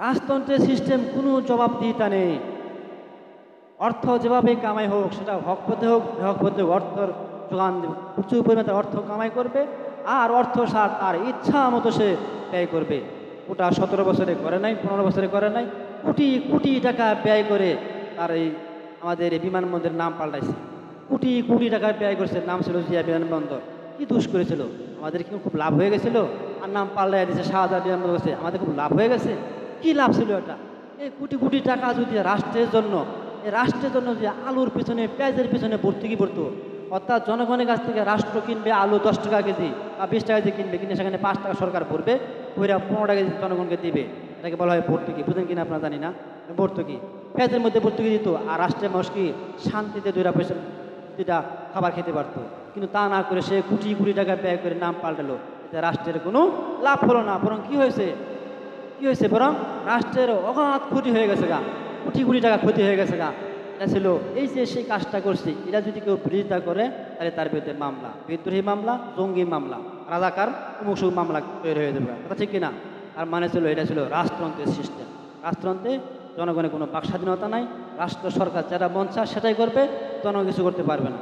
রাজতন্ত্রের system কোনো জবাবদিহিতা নেই। অর্থ যেভাবে কামাই হোক, সেটা হক পথে হোক বেহক পথে হোক, অর্থর যোগান দেবে, প্রচুর পরিমাণে অর্থ কামাই করবে, আর অর্থ সার তার ইচ্ছা মতো সে ব্যয় করবে। ওটা 17 বছরে করে নাই, 15 বছরে করে নাই, কোটি কোটি টাকা ব্যয় করে তার এই আমাদের এই বিমানবন্দরের নাম পাল্টাইছে। কোটি কোটি টাকা ব্যয় করছে, নাম ছিল জিয়া বিমানবন্দর। কি দোষ করেছিল? আমাদের কি খুব লাভ হয়ে গেছিল? আর নাম পাল্টাই দিয়েছে শাহজাহান বিমানবন্দর করছে, আমাদের খুব লাভ হয়ে গেছে? কি লাভ ছিল এটা? এই কোটি কোটি টাকা যদি রাষ্ট্রের জন্য, এই রাষ্ট্রের জন্য যে আলুর পিছনে পেঁয়াজের পিছনে ভর্তুকি পড়তো, অর্থাৎ জনগণের কাছ থেকে রাষ্ট্র কিনবে আলু 10 টাকা কেজি বা 20 টাকা কেজি কিনবে, কিনে সেখানে 5 টাকা সরকার ভরবে, ওইরা 15 টাকা কেজি জনগণকে দিবে। এটাকে বলা হয় ভর্তুকি। বুঝেন কিনা আপনারা জানি না। ভর্তুকি, পেঁয়াজের মধ্যে ভর্তুকি দিত, আর রাষ্ট্রের মানুষ কি শান্তিতে 2 পয়সা খাবার খেতে পারতো। কিন্তু তা না করে সে কোটি কোটি টাকা ব্যয় করে নাম পাল্টালো, এতে রাষ্ট্রের কোনো লাভ হলো না, বরং কি হয়েছে, কি হয়েছে, বরং রাষ্ট্রের অগাধ ক্ষতি হয়ে গেছে গা, কোটি কোটি টাকা ক্ষতি হয়ে গেছে গা। এটা ছিল এই যে সেই কাজটা করছি, এটা যদি কেউ বিরোধিতা করে তাহলে তার বিরুদ্ধে মামলা, বিদ্রোহী মামলা, জঙ্গি মামলা, রাজাকার অমুক সুখ মামলা তৈরি হয়ে যাবে। কথা ঠিক কিনা? আর মানে ছিল এটা ছিল রাজতন্ত্রের সিস্টেম। রাজতন্ত্রে জনগণের কোনো বাক স্বাধীনতা নাই, রাষ্ট্র সরকার যেটা মন চায় সেটাই করবে, জনগণ কিছু করতে পারবে না।